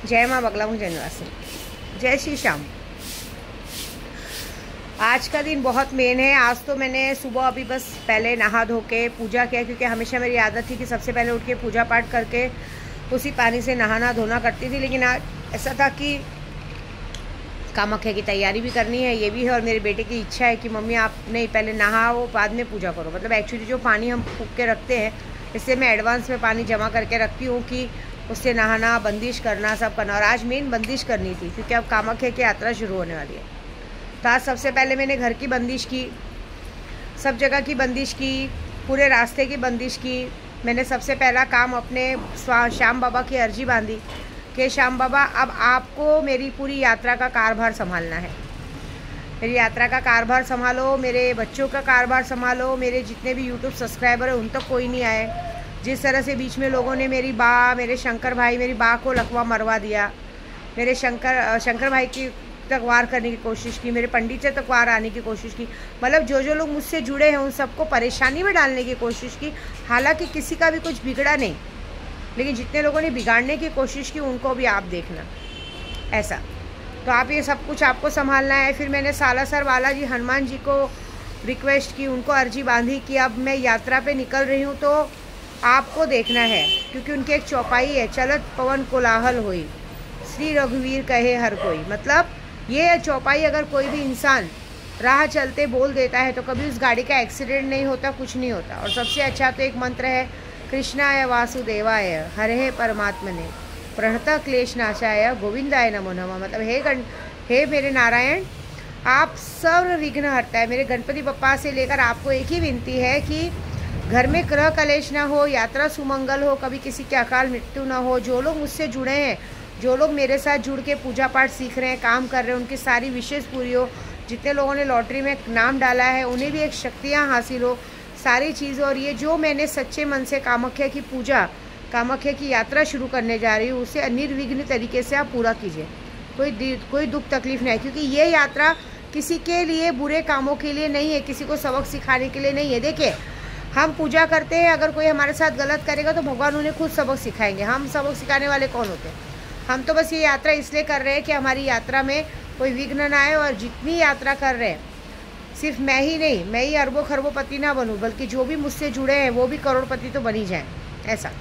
जय माँ बगलामुख जय निवासिनी, जय श्री श्याम। आज का दिन बहुत मेन है। आज तो मैंने सुबह अभी बस पहले नहा धो के पूजा किया, क्योंकि हमेशा मेरी आदत थी कि सबसे पहले उठ के पूजा पाठ करके उसी पानी से नहाना धोना करती थी। लेकिन आज ऐसा था कि कामाख्या की तैयारी भी करनी है, ये भी है, और मेरे बेटे की इच्छा है कि मम्मी आप नहीं पहले नहाओ बाद में पूजा करो। मतलब एक्चुअली जो पानी हम फूँक के रखते हैं, इससे मैं एडवांस में पानी जमा करके रखती हूँ कि उससे नहाना, बंदिश करना, सब करना। और आज मेन बंदिश करनी थी, क्योंकि अब कामाख्या की यात्रा शुरू होने वाली है। तो आज सबसे पहले मैंने घर की बंदिश की, सब जगह की बंदिश की, पूरे रास्ते की बंदिश की। मैंने सबसे पहला काम अपने श्याम बाबा की अर्जी बांधी कि श्याम बाबा अब आपको मेरी पूरी यात्रा का कारभार संभालना है। मेरी यात्रा का कारभार संभालो, मेरे बच्चों का कारभार संभालो, मेरे जितने भी यूट्यूब सब्सक्राइबर हैं उन तक कोई नहीं आए। जिस तरह से बीच में लोगों ने मेरी मेरे शंकर भाई, मेरी बा को लकवा मरवा दिया, मेरे शंकर भाई की तक वार करने की कोशिश की, मेरे पंडित से तक वार आने की कोशिश की। मतलब जो लोग मुझसे जुड़े हैं उन सबको परेशानी में डालने की कोशिश की। हालांकि किसी का भी कुछ बिगड़ा नहीं, लेकिन जितने लोगों ने बिगाड़ने की कोशिश की उनको भी आप देखना। ऐसा तो आप ये सब कुछ आपको संभालना है। फिर मैंने सालासर बालाजी हनुमान जी को रिक्वेस्ट की, उनको अर्जी बांधी कि अब मैं यात्रा पे निकल रही हूँ तो आपको देखना है, क्योंकि उनकी एक चौपाई है, चलत पवन कोलाहल होई श्री रघुवीर कहे हर कोई। मतलब ये चौपाई अगर कोई भी इंसान राह चलते बोल देता है तो कभी उस गाड़ी का एक्सीडेंट नहीं होता, कुछ नहीं होता। और सबसे अच्छा तो एक मंत्र है, कृष्णाय वासुदेवाय हरे परमात्मने प्रणत क्लेश नाशाय गोविंदाय नमो नमः। मतलब हे मेरे नारायण, आप सर्व विघ्न हरता है। मेरे गणपति बप्पा से लेकर आपको एक ही विनती है कि घर में ग्रह कलेश ना हो, यात्रा सुमंगल हो, कभी किसी की अकाल मृत्यु ना हो। जो लोग मुझसे जुड़े हैं, जो लोग मेरे साथ जुड़ के पूजा पाठ सीख रहे हैं, काम कर रहे हैं, उनकी सारी विशेष पूरी हो। जितने लोगों ने लॉटरी में नाम डाला है उन्हें भी एक शक्तियाँ हासिल हो, सारी चीज़। और ये जो मैंने सच्चे मन से कामाख्या की पूजा, कामाख्या की यात्रा शुरू करने जा रही हूँ, उसे निर्विघ्न तरीके से आप पूरा कीजिए। कोई दुख तकलीफ नहीं है, क्योंकि ये यात्रा किसी के लिए बुरे कामों के लिए नहीं है, किसी को सबक सिखाने के लिए नहीं है। देखिए, हम पूजा करते हैं, अगर कोई हमारे साथ गलत करेगा तो भगवान उन्हें खुद सबक सिखाएंगे। हम सबक सिखाने वाले कौन होते हैं? हम तो बस ये यात्रा इसलिए कर रहे हैं कि हमारी यात्रा में कोई विघ्न ना आए। और जितनी यात्रा कर रहे हैं, सिर्फ मैं ही नहीं, मैं ही अरबों खरबों ना बनूं, बल्कि जो भी मुझसे जुड़े हैं वो भी करोड़पति तो बन ही जाएं। ऐसा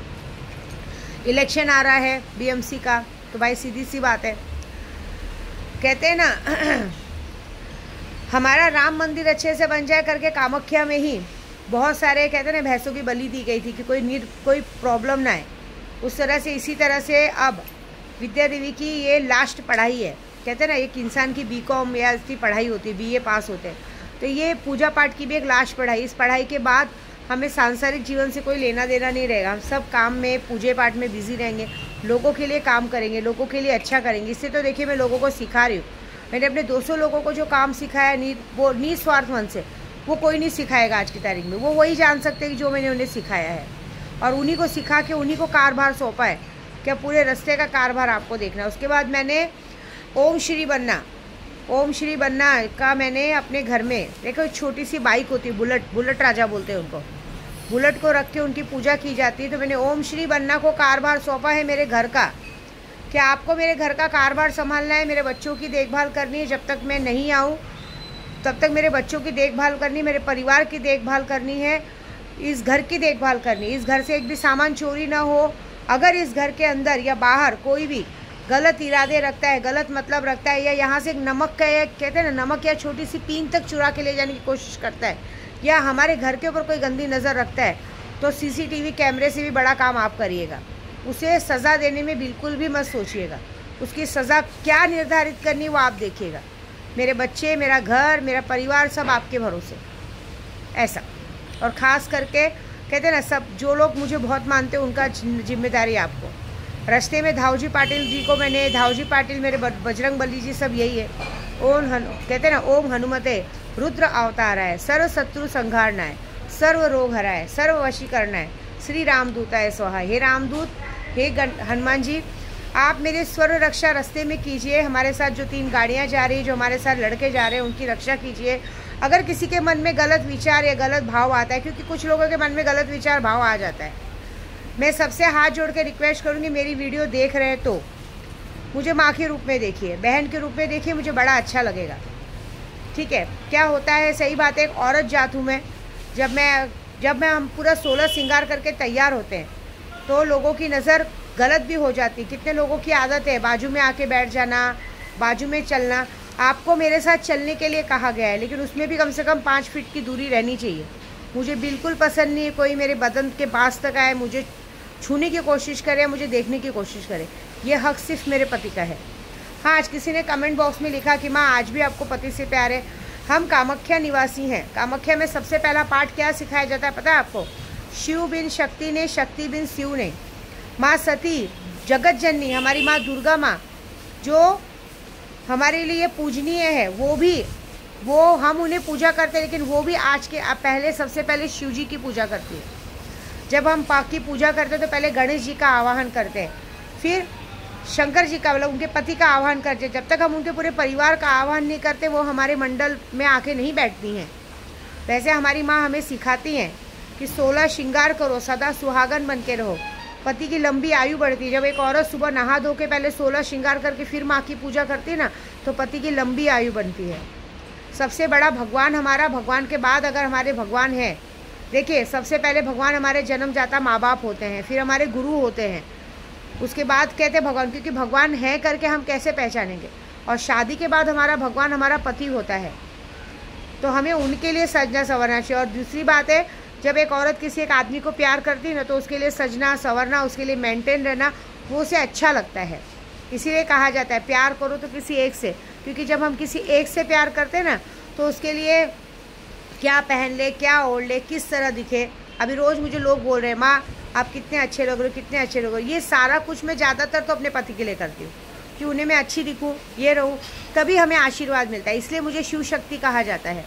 इलेक्शन आ रहा है बीएमसी का, तो भाई सीधी सी बात है, कहते हैं ना हमारा राम मंदिर अच्छे से बन जाए करके कामाख्या में ही बहुत सारे कहते हैं ना भैंसों की बलि दी गई थी कि कोई प्रॉब्लम ना आए। उस तरह से इसी तरह से अब विद्या देवी की ये लास्ट पढ़ाई है। कहते हैं ना एक इंसान की बीकॉम या इसकी पढ़ाई होती है, बीए पास होते हैं, तो ये पूजा पाठ की भी एक लास्ट पढ़ाई। इस पढ़ाई के बाद हमें सांसारिक जीवन से कोई लेना देना नहीं रहेगा। हम सब काम में, पूजे पाठ में बिजी रहेंगे, लोगों के लिए काम करेंगे, लोगों के लिए अच्छा करेंगे। इससे तो देखिए मैं लोगों को सिखा रही हूँ। मैंने अपने 200 लोगों को जो काम सिखाया वो निस्वार्थ मन से, वो कोई नहीं सिखाएगा आज की तारीख में। वो वही जान सकते हैं कि जो मैंने उन्हें सिखाया है, और उन्हीं को सिखा के उन्हीं को कारभार सौंपा है क्या पूरे रास्ते का कारभार आपको देखना है। उसके बाद मैंने ओम श्री बन्ना का मैंने अपने घर में, देखो एक छोटी सी बाइक होती है, बुलेट राजा बोलते हैं उनको, बुलेट को रख के उनकी पूजा की जाती है। तो मैंने ओम श्री बन्ना को कारभार सौंपा है मेरे घर का, कि आपको मेरे घर का कारभार संभालना है, मेरे बच्चों की देखभाल करनी है। जब तक मैं नहीं आऊँ तब तक मेरे बच्चों की देखभाल करनी, मेरे परिवार की देखभाल करनी है, इस घर की देखभाल करनी। इस घर से एक भी सामान चोरी ना हो। अगर इस घर के अंदर या बाहर कोई भी गलत इरादे रखता है, गलत मतलब रखता है, या यहाँ से नमक का, कहते हैं ना नमक या छोटी सी पीन तक चुरा के ले जाने की कोशिश करता है, या हमारे घर के ऊपर कोई गंदी नज़र रखता है, तो सीसीटीवी कैमरे से भी बड़ा काम आप करिएगा। उसे सज़ा देने में बिल्कुल भी मत सोचिएगा। उसकी सज़ा क्या निर्धारित करनी वो आप देखिएगा। मेरे बच्चे, मेरा घर, मेरा परिवार सब आपके भरोसे। ऐसा, और ख़ास करके कहते हैं ना सब जो लोग मुझे बहुत मानते हैं उनका जिम्मेदारी आपको। रास्ते में धावजी पाटिल जी को मैंने, धावजी पाटिल मेरे बजरंग बली जी सब यही है। कहते हैं ना ओम हनुमते रुद्र अवताराय सर्व शत्रु संहारनाय सर्व रोग हराय सर्व वशीकरणाय श्री रामदूताय स्वाहा। हे रामदूत, हे हनुमान जी, आप मेरे स्वर रक्षा रास्ते में कीजिए। हमारे साथ जो 3 गाड़ियाँ जा रही हैं, जो हमारे साथ लड़के जा रहे हैं, उनकी रक्षा कीजिए। अगर किसी के मन में गलत विचार या गलत भाव आता है, क्योंकि कुछ लोगों के मन में गलत विचार भाव आ जाता है, मैं सबसे हाथ जोड़ के रिक्वेस्ट करूँगी, मेरी वीडियो देख रहे हैं तो मुझे माँ के रूप में देखिए, बहन के रूप में देखिए, मुझे बड़ा अच्छा लगेगा। ठीक है, क्या होता है, सही बात है, एक औरत जात हूँ मैं। जब मैं हम पूरा 16 श्रृंगार करके तैयार होते हैं तो लोगों की नज़र गलत भी हो जाती। कितने लोगों की आदत है बाजू में आके बैठ जाना, बाजू में चलना। आपको मेरे साथ चलने के लिए कहा गया है, लेकिन उसमें भी कम से कम 5 फीट की दूरी रहनी चाहिए। मुझे बिल्कुल पसंद नहीं है कोई मेरे बदन के पास तक आए, मुझे छूने की कोशिश करे, मुझे देखने की कोशिश करे। ये हक सिर्फ मेरे पति का है। हाँ, आज किसी ने कमेंट बॉक्स में लिखा कि माँ आज भी आपको पति से प्यार है। हम कामाख्या निवासी हैं। कामाख्या में सबसे पहला पाठ क्या सिखाया जाता है पता है आपको? शिव बिन शक्ति ने, शक्ति बिन शिव ने। माँ सती, जगत जननी, हमारी माँ दुर्गा माँ जो हमारे लिए पूजनीय है, वो हम उन्हें पूजा करते हैं, लेकिन वो भी आज के पहले सबसे पहले शिव जी की पूजा करती है। जब हम पाक की पूजा करते हैं तो पहले गणेश जी का आवाहन करते हैं, फिर शंकर जी का, मतलब उनके पति का आह्वान करते हैं। जब तक हम उनके पूरे परिवार का आह्वान नहीं करते वो हमारे मंडल में आके नहीं बैठती हैं। वैसे हमारी माँ हमें सिखाती हैं कि 16 श्रृंगार करो, सदा सुहागन बन के रहो, पति की लंबी आयु बढ़ती है। जब एक औरत सुबह नहा धो के पहले 16 श्रृंगार करके फिर माँ की पूजा करती है ना, तो पति की लंबी आयु बनती है। सबसे बड़ा भगवान हमारा, भगवान के बाद अगर हमारे भगवान हैं, देखिए सबसे पहले भगवान हमारे जन्मदाता माँ बाप होते हैं, फिर हमारे गुरु होते हैं, उसके बाद कहते हैं भगवान, क्योंकि भगवान है करके हम कैसे पहचानेंगे। और शादी के बाद हमारा भगवान हमारा पति होता है, तो हमें उनके लिए सजना संवरना चाहिए। और दूसरी बात है, जब एक औरत किसी एक आदमी को प्यार करती है ना, तो उसके लिए सजना संवरना, उसके लिए मेंटेन रहना, वो उसे अच्छा लगता है। इसीलिए कहा जाता है प्यार करो तो किसी एक से, क्योंकि जब हम किसी एक से प्यार करते हैं ना, तो उसके लिए क्या पहन ले, क्या ओढ़ ले, किस तरह दिखे। अभी रोज़ मुझे लोग बोल रहे हैं माँ आप कितने अच्छे लग रहे हो, कितने अच्छे लग रहे हो। ये सारा कुछ मैं ज़्यादातर तो अपने पति के लिए करती हूँ कि उन्हें मैं अच्छी दिखूँ, ये रहूँ, तभी हमें आशीर्वाद मिलता है। इसलिए मुझे शिव शक्ति कहा जाता है।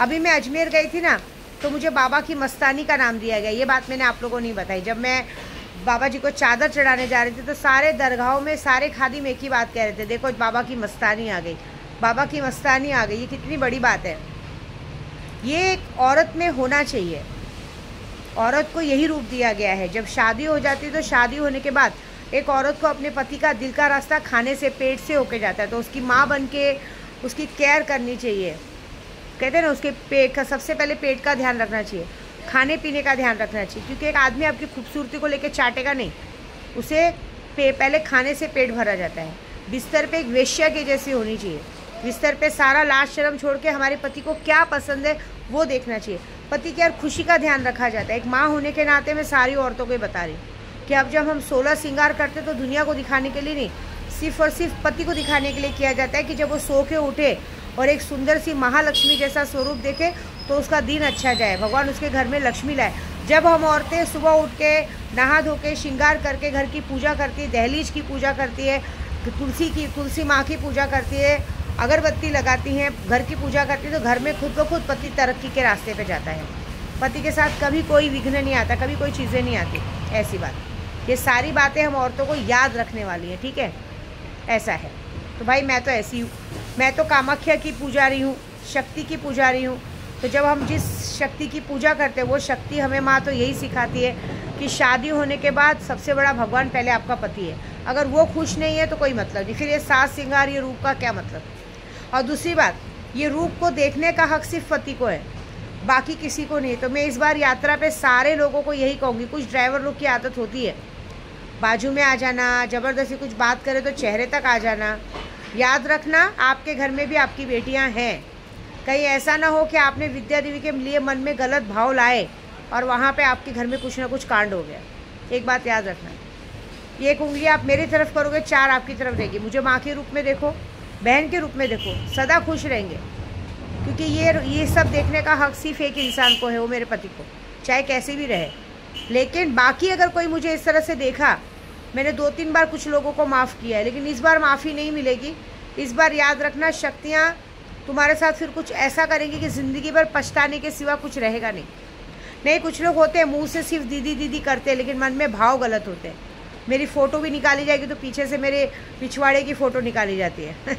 अभी मैं अजमेर गई थी ना, तो मुझे बाबा की मस्तानी का नाम दिया गया। ये बात मैंने आप लोगों को नहीं बताई। जब मैं बाबा जी को चादर चढ़ाने जा रही थी तो सारे दरगाहों में सारे खादिम एक ही बात कह रहे थे, देखो बाबा की मस्तानी आ गई, बाबा की मस्तानी आ गई। ये कितनी बड़ी बात है। ये एक औरत में होना चाहिए। औरत को यही रूप दिया गया है। जब शादी हो जाती है तो शादी होने के बाद एक औरत को अपने पति का दिल का रास्ता खाने से, पेट से होके जाता है, तो उसकी माँ बन के उसकी केयर करनी चाहिए। कहते हैं ना, उसके पेट का, सबसे पहले पेट का ध्यान रखना चाहिए, खाने पीने का ध्यान रखना चाहिए, क्योंकि एक आदमी आपकी खूबसूरती को लेकर चाटेगा नहीं, उसे पहले खाने से पेट भरा जाता है। बिस्तर पे एक वेश्या के जैसी होनी चाहिए। बिस्तर पे सारा लाज शर्म छोड़ के हमारे पति को क्या पसंद है वो देखना चाहिए। पति की हर खुशी का ध्यान रखा जाता है। एक माँ होने के नाते मैं सारी औरतों को ही बता रही कि अब जब हम 16 श्रृंगार करते तो दुनिया को दिखाने के लिए नहीं, सिर्फ और सिर्फ पति को दिखाने के लिए किया जाता है कि जब वो सो के उठे और एक सुंदर सी महालक्ष्मी जैसा स्वरूप देखे तो उसका दिन अच्छा जाए, भगवान उसके घर में लक्ष्मी लाए। जब हम औरतें सुबह उठ के नहा धो के श्रृंगार करके घर की पूजा करती है, दहलीज की पूजा करती है, तुलसी माँ की पूजा करती है, अगरबत्ती लगाती हैं, घर की पूजा करती है, तो घर में खुद ब खुद पति तरक्की के रास्ते पे जाता है। पति के साथ कभी कोई विघ्न नहीं आता, कभी कोई चीज़ें नहीं आती। ऐसी बात, ये सारी बातें हम औरतों को याद रखने वाली हैं। ठीक है, ऐसा है। तो भाई मैं तो ऐसी हूँ, मैं तो कामाख्या की पुजारी हूँ, शक्ति की पुजारी हूँ। तो जब हम जिस शक्ति की पूजा करते हैं वो शक्ति हमें माँ तो यही सिखाती है कि शादी होने के बाद सबसे बड़ा भगवान पहले आपका पति है। अगर वो खुश नहीं है तो कोई मतलब नहीं, फिर ये साज श्रृंगार, ये रूप का क्या मतलब। और दूसरी बात, ये रूप को देखने का हक सिर्फ पति को है, बाकी किसी को नहीं। तो मैं इस बार यात्रा पे सारे लोगों को यही कहूँगी, कुछ ड्राइवर लोग की आदत होती है बाजू में आ जाना, ज़बरदस्ती कुछ बात करे तो चेहरे तक आ जाना। याद रखना, आपके घर में भी आपकी बेटियां हैं। कहीं ऐसा ना हो कि आपने विद्या देवी के लिए मन में गलत भाव लाए और वहाँ पे आपके घर में कुछ ना कुछ कांड हो गया। एक बात याद रखना, ये एक उंगली आप मेरी तरफ करोगे, 4 आपकी तरफ रहेगी। मुझे माँ के रूप में देखो, बहन के रूप में देखो, सदा खुश रहेंगे। क्योंकि ये सब देखने का हक सिर्फ एक इंसान को है, वो मेरे पति को, चाहे कैसे भी रहे। लेकिन बाकी अगर कोई मुझे इस तरह से देखा, मैंने 2-3 बार कुछ लोगों को माफ़ किया है, लेकिन इस बार माफ़ी नहीं मिलेगी। इस बार याद रखना, शक्तियाँ तुम्हारे साथ फिर कुछ ऐसा करेंगी कि ज़िंदगी भर पछताने के सिवा कुछ रहेगा नहीं। कुछ लोग होते हैं मुंह से सिर्फ दीदी दीदी करते हैं, लेकिन मन में भाव गलत होते हैं। मेरी फ़ोटो भी निकाली जाएगी तो पीछे से मेरे पिछवाड़े की फ़ोटो निकाली जाती है।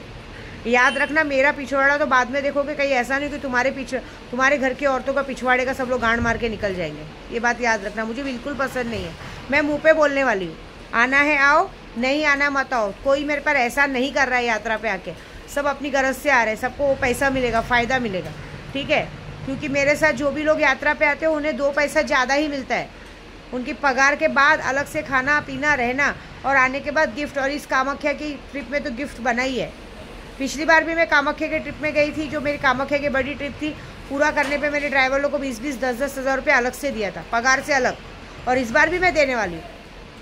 याद रखना, मेरा पिछवाड़ा तो बाद में देखोगे, कहीं ऐसा नहीं कि तुम्हारे घर की औरतों का पिछवाड़े का सब लोग गांड मार के निकल जाएंगे। ये बात याद रखना, मुझे बिल्कुल पसंद नहीं है। मैं मुँह पे बोलने वाली हूँ, आना है आओ, नहीं आना मत आओ, कोई मेरे पर ऐसा नहीं कर रहा है यात्रा पे आके, सब अपनी गरज से आ रहे हैं, सबको वो पैसा मिलेगा, फ़ायदा मिलेगा, ठीक है। क्योंकि मेरे साथ जो भी लोग यात्रा पे आते हैं उन्हें 2 पैसा ज़्यादा ही मिलता है, उनकी पगार के बाद अलग से खाना पीना रहना और आने के बाद गिफ्ट। और इस कामाख्या की ट्रिप में तो गिफ्ट बना ही है। पिछली बार भी मैं कामाख्या के ट्रिप में गई थी, जो मेरी कामाख्या की बड़ी ट्रिप थी, पूरा करने पे मेरे ड्राइवर लोग को 20-20, 10-10 हज़ार रुपये अलग से दिया था, पगार से अलग। और इस बार भी मैं देने वाली हूँ,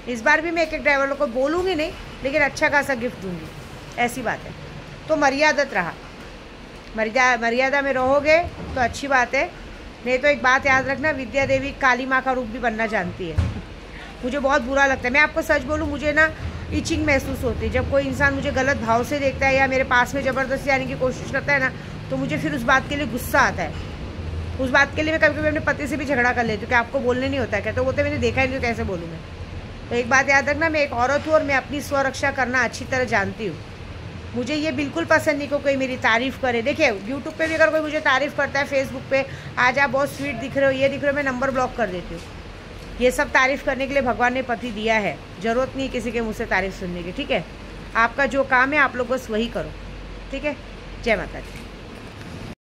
इस बार भी मैं एक ड्राइवर लोग को बोलूँगी नहीं, लेकिन अच्छा खासा गिफ्ट दूँगी, ऐसी बात है। तो मर्यादत रहा, मर्यादा में रहोगे तो अच्छी बात है, नहीं तो एक बात याद रखना, विद्या देवी काली माँ का रूप भी बनना जानती है। मुझे बहुत बुरा लगता है, मैं आपको सच बोलूँ, मुझे ना इचिंग महसूस होती है जब कोई इंसान मुझे गलत भाव से देखता है या मेरे पास में ज़बरदस्ती आने की कोशिश करता है ना, तो मुझे फिर उस बात के लिए गुस्सा आता है। उस बात के लिए मैं कभी कभी अपने पति से भी झगड़ा कर लेती हूँ कि आपको बोलने नहीं होता है, कहते बोलते मैंने देखा ही नहीं तो कैसे बोलूँ मैं। तो एक बात याद रखना, मैं एक औरत हूँ और मैं अपनी स्वरक्षा करना अच्छी तरह जानती हूँ। मुझे ये बिल्कुल पसंद नहीं को कोई मेरी तारीफ़ करे। देखिए यूट्यूब पे भी अगर कोई मुझे तारीफ़ करता है, फेसबुक पे आज आप बहुत स्वीट दिख रहे हो, ये दिख रहे हो, मैं नंबर ब्लॉक कर देती हूँ। ये सब तारीफ़ करने के लिए भगवान ने पति दिया है, ज़रूरत नहीं किसी के मुँह से तारीफ़ सुनने की, ठीक है। आपका जो काम है आप लोग बस वही करो, ठीक है। जय माता दी।